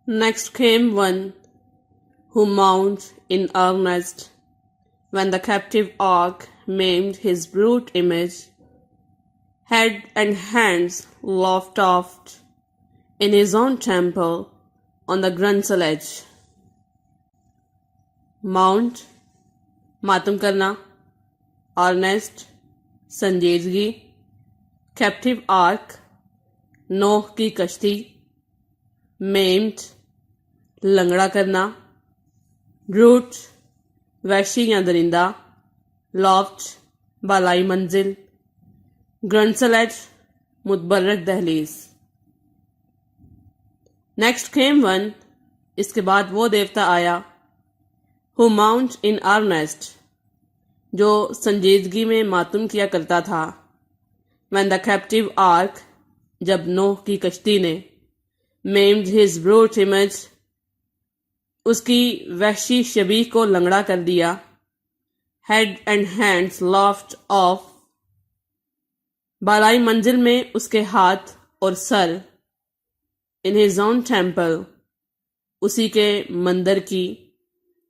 Next came one who mourned in earnest when the captive ark maimed his brute image, head and hands lopped off in his own temple on the gruntsel edge. Mount मातम करना, Ernest संजीदगी, captive arc Noh की कश्ती, maimed लंगड़ा करना, brute वैशी या दरिंदा, loft बालाई मंजिल, ग्रंसलेट मुतबर्रक दहलीज. नेक्स्ट केम वन, इसके बाद वो देवता आया, हु माउंट इन अर्नेस्ट, जो संजीदगी में मातम किया करता था. व्हेन द कैप्टिव आर्क, जब नोह की कश्ती ने, मेम्ड हिज ब्रूट इमेज, उसकी वहशी शबीह को लंगड़ा कर दिया, head and hands lopped off, बालाई मंजिल में उसके हाथ और सर, इन हिज ओन टेम्पल, उसी के मंदिर की,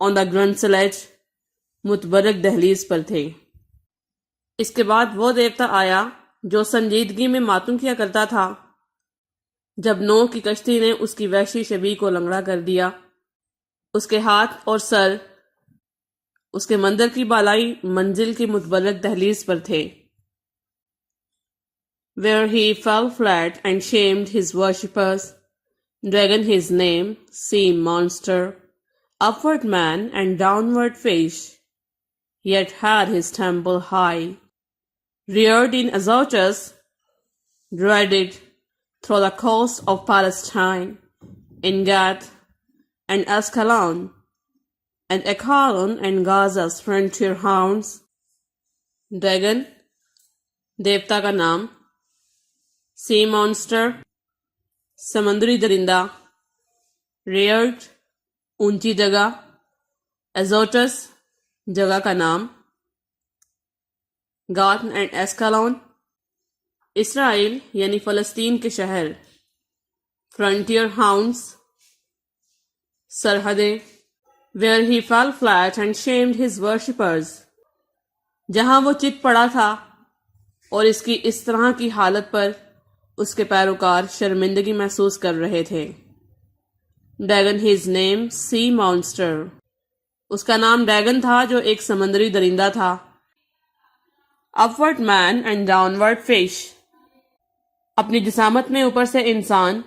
ऑन द ग्रंसलेज मुतबरक दहलीज पर थे. इसके बाद वो देवता आया जो संजीदगी में मातम किया करता था, जब नोह की कश्ती ने उसकी वहशी शबीह को लंगड़ा कर दिया. उसके हाथ और सर उसके मंदिर की बालाई मंजिल की मुतबरक दहलीज पर थे. Where he fell flat and shamed his worshippers, dragon his name, sea monster, upward man and downward fish, yet had his temple high, reared in Azotus, dreaded through the coast of Palestine, in Gath and Ascalon, and Ekron and Gaza's frontier hounds. Dragon देवता का नाम, sea monster समुद्री दरिंदा, reared ऊंची जगह, एजोटस जगह का नाम, गाथ एंड एस्कालॉन इसराइल यानी फलस्तीन के शहर, फ्रंटियर हाउंड्स सरहदें, where he fell flat and shamed his worshippers, जहां वो चित पड़ा था और इसकी इस तरह की हालत पर उसके पैरोकार शर्मिंदगी महसूस कर रहे थे. Dragon his name sea monster, उसका नाम ड्रैगन था जो एक समंदरी दरिंदा था. Upward man and downward fish, अपनी जिसामत में ऊपर से इंसान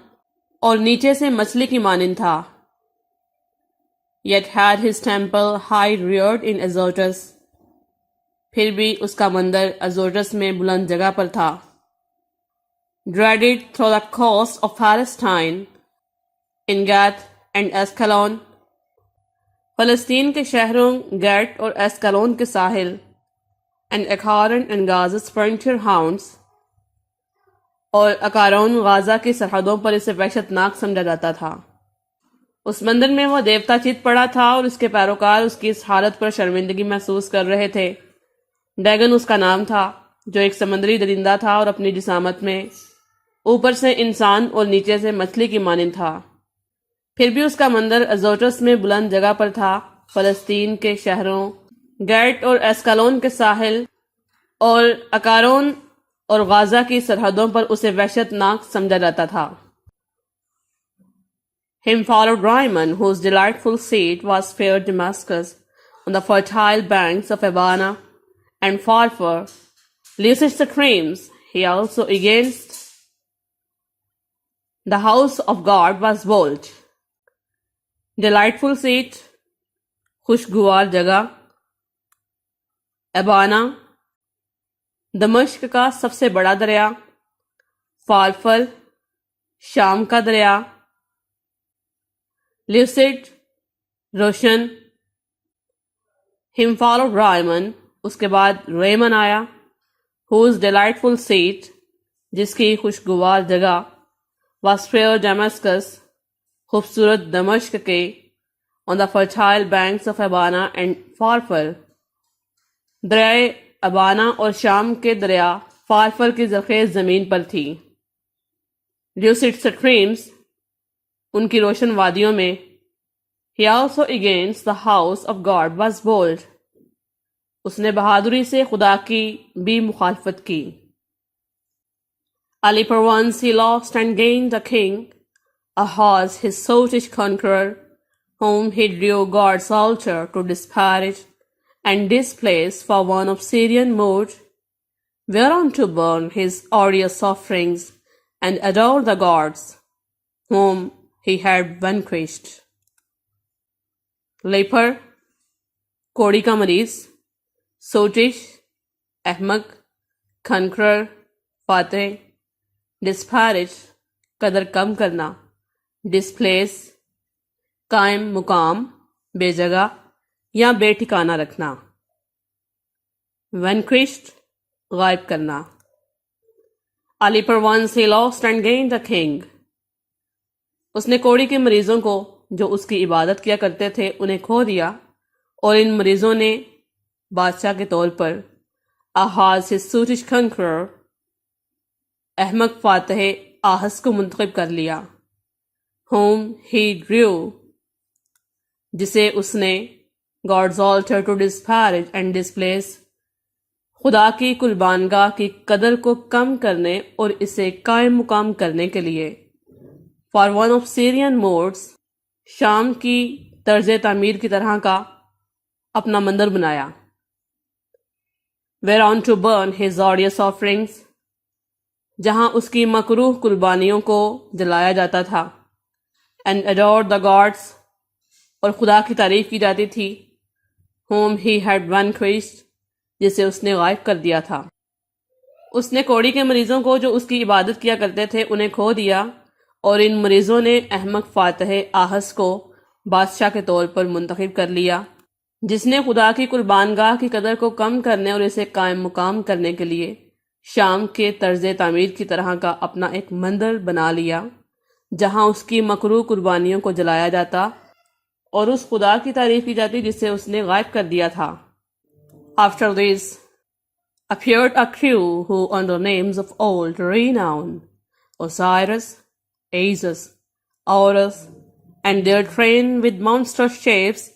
और नीचे से मछली की मानिंद था. Yet had his temple high reared in Azotus, फिर भी उसका मंदिर अजोटस में बुलंद जगह पर था. Dreaded through the coast of Palestine, in Gath and Ascalon, फलस्तीन के शहरों गैट और एस्कलोन के साहिल, and Ekron and Gaza's frontier hounds, और अकारोन गाजा की सरहदों पर इसे वहशतनाक समझा जाता था. उस मंदिर में वह देवता चित पड़ा था और उसके पैरोकार उसकी इस हालत पर शर्मिंदगी महसूस कर रहे थे. ड्रैगन उसका नाम था जो एक समुद्री दरिंदा था और अपनी जिसामत में ऊपर से इंसान और नीचे से मछली की मानिंद था. फिर भी उसका मंदिर अजोटस में बुलंद जगह पर था. फलस्तीन के शहरों गैट और एस्कालोन के साहिल और अकारोन और गाजा की सरहदों पर उसे वहशतनाक समझा जाता था. Him followed Rimmon, whose delightful seat was fair Damascus, on the fertile banks of Abana, and Pharpar, Lysis the streams. He also against the house of God was bold. Delightful seat, खुशगवार जगह, अबाना, दमिश्क का सबसे बड़ा दरिया, फालफल, शाम का दरिया, lucid, रोशन. Him followed Riemann, उसके बाद रेमन आया, whose delightful seat, जिसकी खुशगवार जगह, was fair Damascus, खूबसूरत दमिश्क के, on the fertile banks of Abana and Pharpar, दरियाए Abana और शाम के दरिया फारफर की ज़रख़ेज़ ज़मीन पर थी. ल्यूसिड स्ट्रीम्स, उनकी रोशन वादियों में। He also against the house of God was bold. उसने बहादुरी से खुदा की भी मुखालफत की। Ali for once he lost and gained a king, Ahaz his sottish conqueror, whom he drew God's altar to disparage and displace for one of Syrian mood, whereon to burn his odious offerings and adore the gods, whom he had vanquished. Leper, कोड़ी का मरीज, सोटिश, अहमक, खनखर, फातेह, डिस्पैरिज, कदर कम करना, displace, कायम मुकाम, बेजगह या बेठिकाना रखना, वैनक्विश्ड, गायब करना। Ali for once he lost and gained a king. उसने कोड़ी के मरीजों को जो उसकी इबादत किया करते थे उन्हें खो दिया, और इन मरीजों ने बादशाह के तौर पर आहाज his Scottish conqueror, अहमक फातह आहस को मुंतखब कर लिया, whom he drew, जिसे उसने God's altar to disparage and displace, खुदा की कुर्बानगाह की कदर को कम करने और इसे कायम मुकाम करने के लिए, for one of Syrian modes, शाम की तर्ज तामीर की तरह का अपना मंदिर बनाया, whereon to burn his odious offerings, जहां उसकी मकरूह कुर्बानियों को जलाया जाता था, and adore the gods, और खुदा की तारीफ की जाती थी, whom he had vanquished, जिसे उसने गायब कर दिया था। उसने कोड़ी के मरीजों को जो उसकी इबादत किया करते थे उन्हें खो दिया, और इन मरीजों ने अहमक फातह आहस को बादशाह के तौर पर मुंतखब कर लिया, जिसने खुदा की कुर्बानगाह की कदर को कम करने और इसे कायम मुकाम करने के लिए शाम के तर्ज तामीर की तरह का अपना एक मंदिर बना लिया, जहां उसकी मकरूह कुर्बानियों को जलाया जाता और उस खुदा की तारीफ की जाती जिसे उसने गायब कर दिया था। After this appeared a crew who under names of old renown, Osiris, Isis, Horus, and their train with monstrous shapes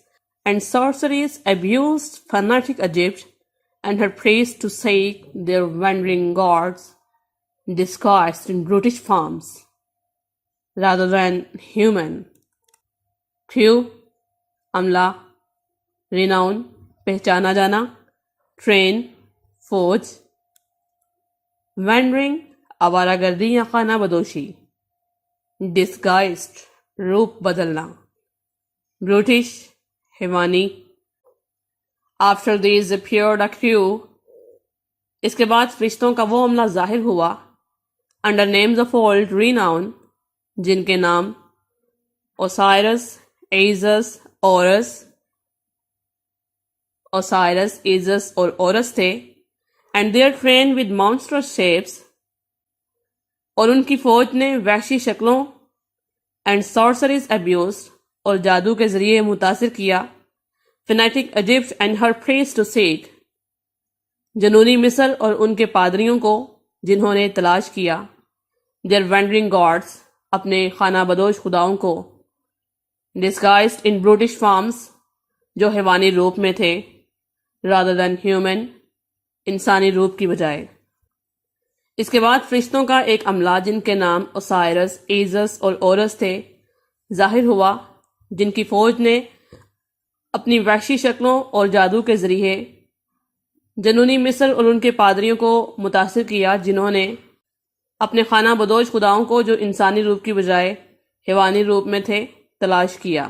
and sorceries abused fanatic Egypt and her priests to seek their wandering gods, disguised in brutish forms, rather than human. Crew, अमला, renown, पहचाना जाना, train, फौज, wandering, आवारागर्दी या खाना बदोशी, disguised, रूप बदलना, brutish, हैवानी। After these appeared a crew, इसके बाद फरिश्तों का वो अमला जाहिर हुआ, under names of old renown, जिनके नाम ओसाइरस, इजस, ओरस, ओसाइरस, इजस और ओरस थे, and their train with monstrous shapes, और उनकी फौज ने वहशी शक्लों and sorceries abused, और जादू के जरिए मुतासिर किया, fanatic Egypt and her priest to seek, जनूनी मिस्र और उनके पादरियों को जिन्होंने तलाश किया, देयर वैंडरिंग गॉड्स, अपने खाना बदोश खुदाओं को, डिस्गाइज्ड इन ब्रूटिश फॉर्म्स, जो हैवानी रूप में थे, रादर देन ह्यूमन, इंसानी रूप की बजाय। इसके बाद फरिश्तों का एक अमला जिनके नाम ओसाइरस, इजस और ओरस थे जाहिर हुआ, जिनकी फौज ने अपनी वहशी शक्लों और जादू के जरिए जनूनी मिस्र और उनके पादरियों को मुतासिर किया, जिन्होंने अपने खाना बदोश खुदाओं को जो इंसानी रूप की बजाय हैवानी रूप में थे तलाश किया।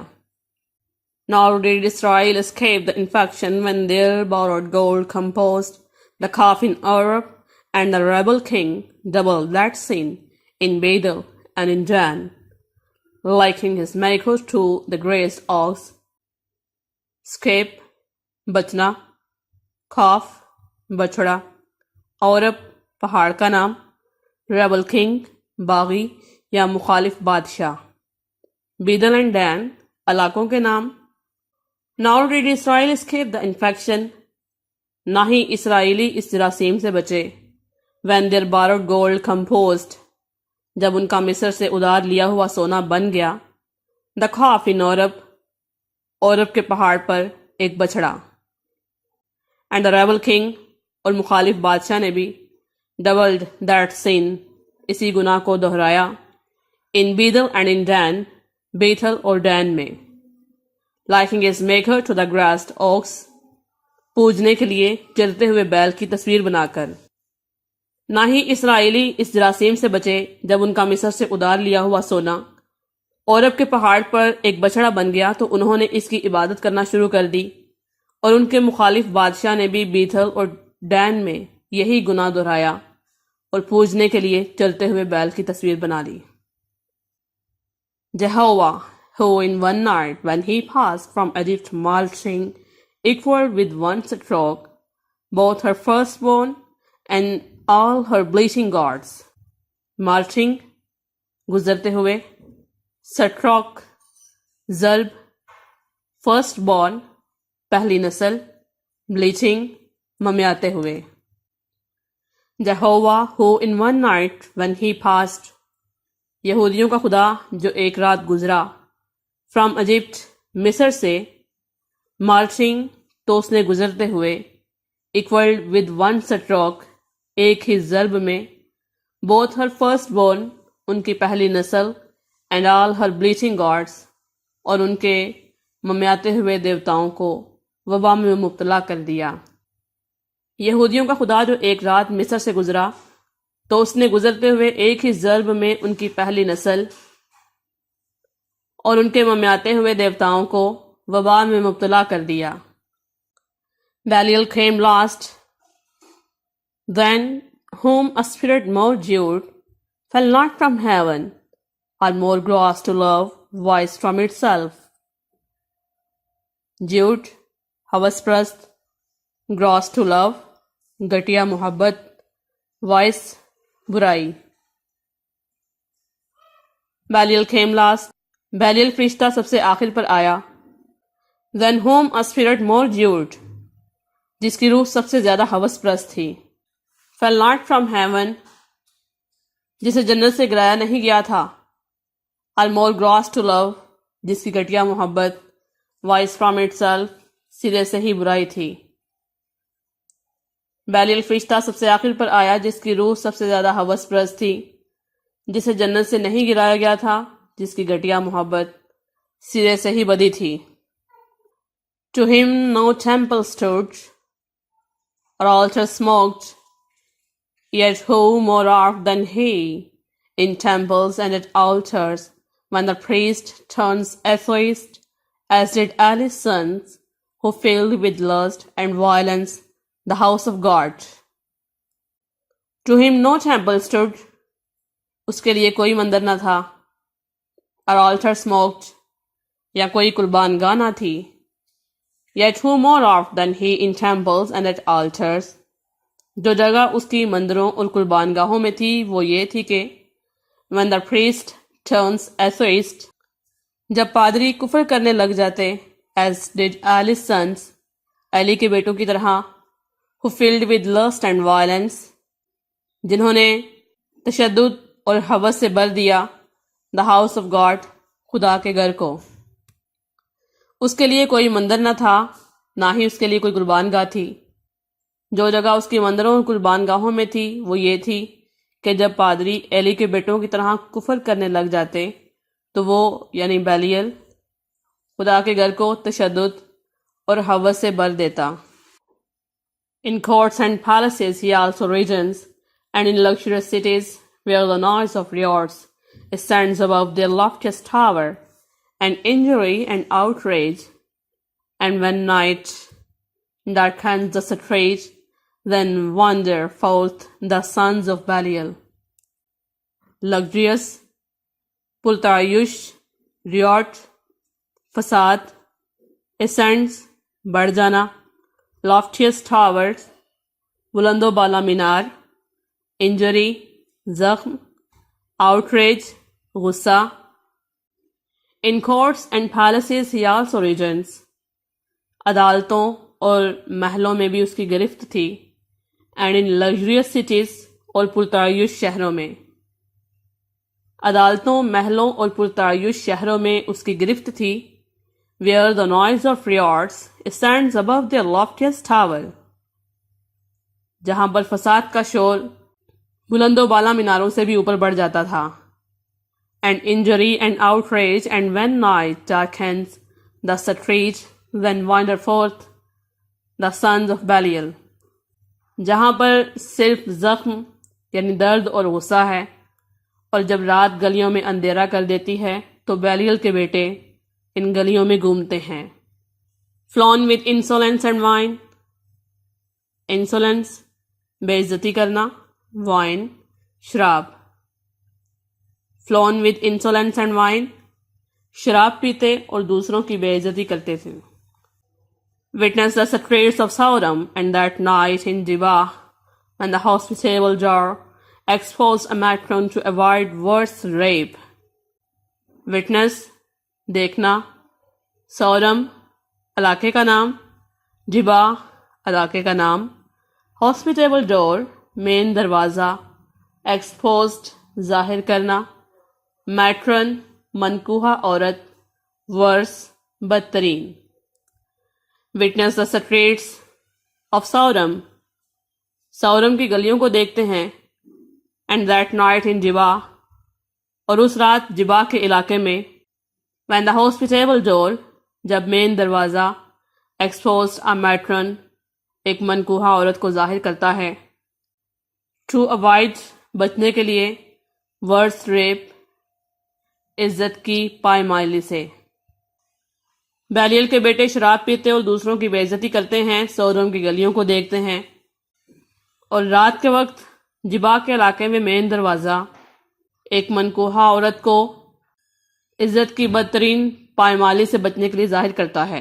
Nor did Israel escape the infection when their borrowed gold composed the calf in Europe, and the rebel king doubled that sin in Bethel and in Dan, likening his maker to the grazed ox. Escape, बचना, खौफ, बछड़ा, औरब, पहाड़ का नाम, rebel king, बागी या मुखालिफ बादशाह, बीदल एंड डैन, इलाकों के नाम। Nor did Israel escape the infection, ना ही इसराइली इस जरासीम से बचे, when their borrowed gold composed, जब उनका मिस्र से उधार लिया हुआ सोना बन गया, द खौफ इन औरब, औरब के पहाड़ पर एक बछड़ा। एंड द रेबल किंग, और मुखालिफ बादशाह ने भी डबल्ड दैट सिन, इसी गुनाह को दोहराया। इन बीदल एंड इन डैन, बेथल और डैन में। Likening his maker to the grazed ox, पूजने के लिए चलते हुए बैल की तस्वीर बनाकर। ना ही इसराइली इस जरासीम से बचे जब उनका मिस्र से उधार लिया हुआ सोना औरब के पहाड़ पर एक बछड़ा बन गया तो उन्होंने इसकी इबादत करना शुरू कर दी, और उनके मुखालिफ बादशाह ने भी बीथल और डैन में यही गुनाह दोहराया और पूजने के लिए चलते हुए बैल की तस्वीर बना ली। Jehovah, who in one night when he passed from Egypt marching equal with one stroke, both her firstborn and all her bleaching gods. Marching, गुजरते हुए, stroke, ज़ल्ब, firstborn, पहली नस्ल, bleaching, मम्याते हुए। Jehovah, who in one night when he passed, यहूदियों का खुदा जो एक रात गुजरा, फ्रॉम इजिप्ट, मिस्र से, मार्चिंग, तो उसने गुजरते हुए, इक्वल्ड विद वन स्ट्रोक, एक ही ज़र्ब में, बोथ हर फर्स्ट बोर्न, उनकी पहली नस्ल, and all her bleaching gods, और उनके मम्याते हुए देवताओं को वबा में मुब्तला कर दिया। यहूदियों का खुदा जो एक रात मिस्र से गुजरा, तो उसने गुजरते हुए एक ही ज़र्ब में उनकी पहली नस्ल और उनके मम्याते हुए देवताओं को वबा में मुब्तला कर दिया। Belial came last, then whom a spirit more Jude fell not from heaven, or more gross to love, voice from itself. Jude, हवसप्रस्त, gross to love, घटिया मोहब्बत, voice, बुराई। Belial came last, Belial फरिश्ता सबसे आखिर पर आया। Then whom a spirit more Jude, जिसकी रूह सबसे ज्यादा हवसप्रस्त थी। Fell not from heaven, जिसे जन्नत से गिराया नहीं गया था। Are more gross to love, जिसकी घटिया मोहब्बत, voice from itself, सिरे से ही बुराई थी। बैलियल फरिश्ता सबसे आखिर पर आया जिसकी रूह सबसे ज्यादा हवसप्रस्त थी, जिसे जन्नत से नहीं गिराया गया था, जिसकी घटिया मोहब्बत सिरे से ही बदी थी। To him no temple stood, or altar smoked, yet who more art than he in temples and at altars, when the priest turns atheist, as did Ali's sons, who filled with lust and violence the house of God. To him no temple stood, उसके लिए कोई मंदिर न था, or altar smoked, या कोई कुर्बान गाह न थी। Yet who more oft than he in temples and at altars, जो जगह उसकी मंदिरों और कुर्बान गाहों में थी वो ये थी कि when the priest turns atheist, जब पादरी कुफर करने लग जाते, as did Ali's sons, Ali के बेटों की तरह, who filled with lust and violence, जिन्होंने तशद्दुद और हवस से भर दिया the house of God, खुदा के घर को। उसके लिए कोई मंदिर न था, ना ही उसके लिए कोई कुर्बान गाह थी। जो जगह उसकी मंदिरों और कुर्बान गाहों में थी वो ये थी कि जब पादरी एली के बेटों की तरह कुफर करने लग जाते तो वो यानी बैलियल खुदा के घर को तशद्दुद और हवस से भर देता। In courts and palaces he also reigns, and in luxurious cities where the noise of riotts ascends above their loftiest tower, and injury and outrage, and when night darkens the street, then wander forth the sons of Belial. Luxurious, पुलतायुश, riot, फसाद, ascends, बढ़ जाना, loftiest towers, बुलंदो बाला मीनार, injury, जख्म, outrage, गुस्सा। In courts and palaces he also reigns, अदालतों और महलों में भी उसकी गिरफ्त थी, and in luxurious cities और पुरतायुश शहरों में। अदालतों, महलों और पुरतायुश शहरों में उसकी गिरफ्त थी। Where the noise of riots ascends above their loftiest tower, जहां पर फसाद का शोर बुलंदो बाला मीनारों से भी ऊपर बढ़ जाता था। And injury and outrage, and when night darkens the street, then wander forth the sons of Belial, जहां पर सिर्फ जख्म यानी दर्द और गुस्सा है, और जब रात गलियों में अंधेरा कर देती है तो बैलियल के बेटे इन गलियों में घूमते हैं। Flown with insolence and wine, insolence बेइज्जती करना, वाइन शराब। Flown with insolence and wine, शराब पीते और दूसरों की बेइज्जती करते थे। Witness the streets of Sodom and that night in Dibah, when the hospitable jar exposed a matron to avoid worse rape. Witness देखना, सौरम इलाके का नाम, जिबा इलाके का नाम, हॉस्पिटेबल डोर मेन दरवाज़ा, एक्सपोज्ड जाहिर करना, मैट्रन मनकूहा औरत, वर्स बदतरीन। विटनेस द स्ट्रीट्स ऑफ सौरम, सौरम की गलियों को देखते हैं। एंड दैट नाइट इन जिबा, और उस रात जिबा के इलाके में। वैन द हॉस्पिटेबल डोर, जब मेन दरवाज़ा, एक्सपोज अ मैट्रन, एक मनकूहा औरत को जाहिर करता है। टू अवॉइड, बचने के लिए, वर्स रेप, इज्जत की पायमाली से। बैलियल के बेटे शराब पीते और दूसरों की बेइज्जती करते हैं, सौरम की गलियों को देखते हैं, और रात के वक्त जिबा के इलाके में मेन दरवाज़ा एक मनकूहा औरत को इज्जत की बदतरीन पायमाली से बचने के लिए जाहिर करता है।